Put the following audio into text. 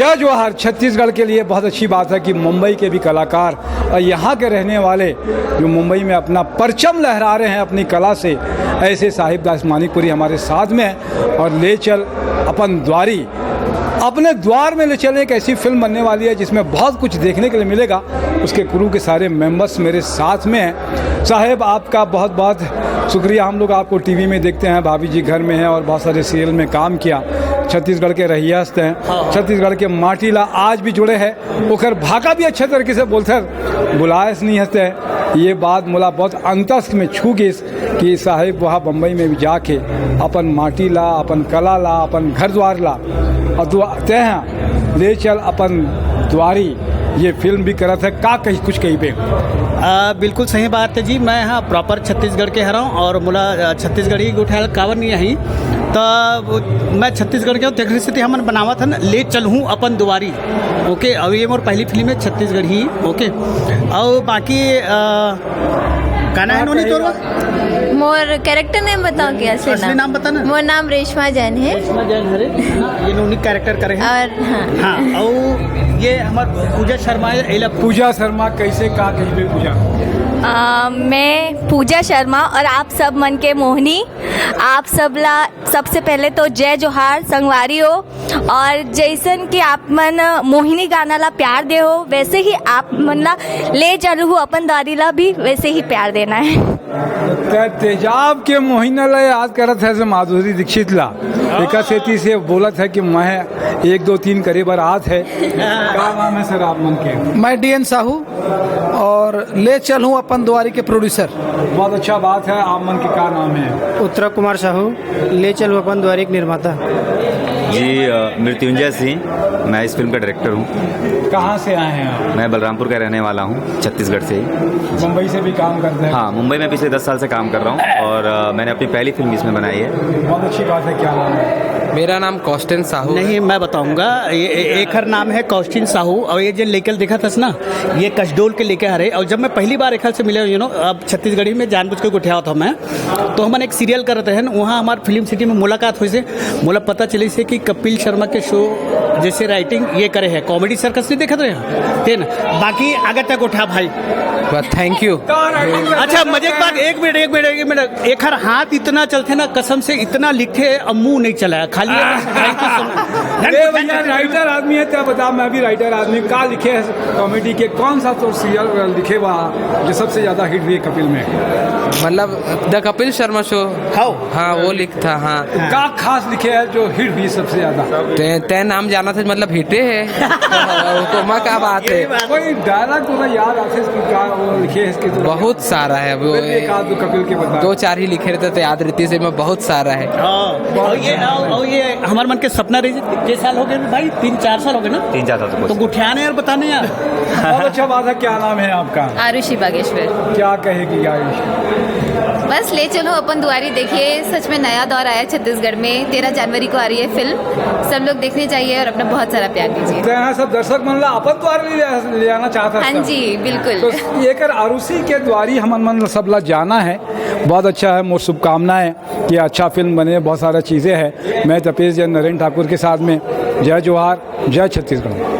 जय जोहार। छत्तीसगढ़ के लिए बहुत अच्छी बात है कि मुंबई के भी कलाकार और यहाँ के रहने वाले जो मुंबई में अपना परचम लहरा रहे हैं अपनी कला से, ऐसे साहिब दास मानिकपुरी हमारे साथ में हैं। और ले चल अपन द्वारी, अपने द्वार में ले चल एक ऐसी फिल्म बनने वाली है जिसमें बहुत कुछ देखने के लिए मिलेगा। उसके क्रू के सारे मेंबर्स मेरे साथ में हैं। साहेब आपका बहुत बहुत शुक्रिया। हम लोग आपको टीवी में देखते हैं, भाभी जी घर में हैं और बहुत सारे सीरियल में काम किया। छत्तीसगढ़ के रहियास्त हैं, छत्तीसगढ़ के माटीला आज भी जुड़े हैं। ओखर भाका भी अच्छे तरीके से बोलते हैं, बुलायस नहीं हंसते हैं। ये बात मुला बहुत अंतस में छू गई कि साहिब वहाँ बम्बई में भी जाके अपन माटी ला, अपन कला ला, अपन घर द्वार ला और तय हैं ले चल अपन द्वारी। ये फिल्म भी करत है का कहीं कुछ कहीं पे बिल्कुल सही बात है जी। मैं यहाँ प्रॉपर छत्तीसगढ़ के हरा और मुला छत्तीसगढ़ी उठाल कावर नहीं यहीं तो मैं छत्तीसगढ़ के तेखरी स्थिति हमन बनावा था ना ले चलूँ अपन दुआरी। ओके, और ये मोर पहली फिल्म है छत्तीसगढ़ ही। ओके, और बाकी गाना है नोनी तोरवा मोर कैरेक्टर नेम बताओ क्या से असली नाम बता ना। मोर नाम रेशमा जैन है। रेशमा जैन हरे ये नोनी कैरेक्टर करे हैं। और हाँ, और ये हमार पूजा शर्मा है। पूजा शर्मा कैसे का कहीं पे पूजा? मैं पूजा शर्मा और आप सब मन के मोहनी। आप सबला सबसे पहले तो जय जोहार संगवारी हो। और जैसन कि आप मन मोहिनी गाना ला प्यार दे हो, वैसे ही आप मन ला ले चलू अपन द्वारी ला भी वैसे ही प्यार देना है। तेजाब के मोहिना ला याद करत है से माधुरी दीक्षित ला एक सेती से बोलत है कि मैं 1 2 3 करे बरात है। क्या नाम है सर आप मन के? मैं DN साहू और ले चल हूँ अपन द्वारी के प्रोड्यूसर। बहुत अच्छा बात है। आप मन के क्या नाम है? उत्तरा कुमार साहू, ले चल हूँ अपन द्वारी के निर्माता। जी मृत्युंजय सिंह, मैं इस फिल्म का डायरेक्टर हूँ। कहाँ से आए हैं आप? मैं बलरामपुर का रहने वाला हूँ, छत्तीसगढ़ से ही। मुंबई से भी काम करते हैं? हाँ, मुंबई में पिछले 10 साल से काम कर रहा हूँ और मैंने अपनी पहली फिल्म इसमें बनाई है। बहुत अच्छी बात है। क्या नाम है? मेरा नाम कौस्टिन साहू नहीं, मैं बताऊंगा। ये एक हर नाम है कौस्टिन साहू और ये जो लेकर देखा था ना, ये कशडोल के लेके आ रहे। और जब मैं पहली बार एक से मिले अब छत्तीसगढ़ी में जानबूझ के उठाया था मैं, तो हम एक सीरियल कर रहे हैं वहाँ हमारे फिल्म सिटी में मुलाकात हुई से मुला पता चली से कि कपिल शर्मा के शो जैसे राइटिंग ये करे है, कॉमेडी सर्कस नहीं देखा थे ना। बाकी आगे तक उठा भाई, थैंक यू। अच्छा मजे की बात, एक मिनट एक हर हाथ इतना चलते ना कसम से इतना लिखे अब मुंह नहीं चलाया खाली राइटर आदमी है क्या बता? मैं भी राइटर आदमी। का लिखे है कॉमेडी के? कौन सा तो सीरियल लिखे हुआ जो सबसे ज्यादा हिट हुई कपिल में? मतलब द कपिल शर्मा शो। हाँ वो लिखता। हाँ, का खास लिखे है जो हिट हुई सबसे ज्यादा? ते नाम जाना था मतलब हिटे है। तो माँ क्या बात है? कोई डायलॉग तो याद आते क्या वो लिखे है इसके? तो बहुत सारा है वो, कपिल के बता 2-4 ही लिखे रहते तो याद रहती से में बहुत सारा है। और ये हमारे मन के सपना रही के साल हो गए भाई, 3-4 साल हो गए ना। 3-4 साल तो गुठियाने यार बताने यार। बहुत अच्छा बात है। क्या नाम है आपका? आरुषि बागेश्वर। क्या कहेगी आयुष? बस ले चलो अपन दुआरी देखिए। सच में नया दौर आया छत्तीसगढ़ में। 13 जनवरी को आ रही है फिल्म, सब लोग देखने चाहिए और अपना बहुत सारा प्यार दीजिए। तो यहाँ सब दर्शक मन ला अपन द्वारी ले आना चाहता है। हाँ जी बिल्कुल। तो ये कर आरुषि के द्वारी हमन मन सब ला जाना है। बहुत अच्छा है। मोर शुभकामनाएं कि अच्छा फिल्म बने। बहुत सारा चीज़ें हैं। मैं तपेश जैन नरेंद्र ठाकुर के साथ में। जय जोहार, जय छत्तीसगढ़।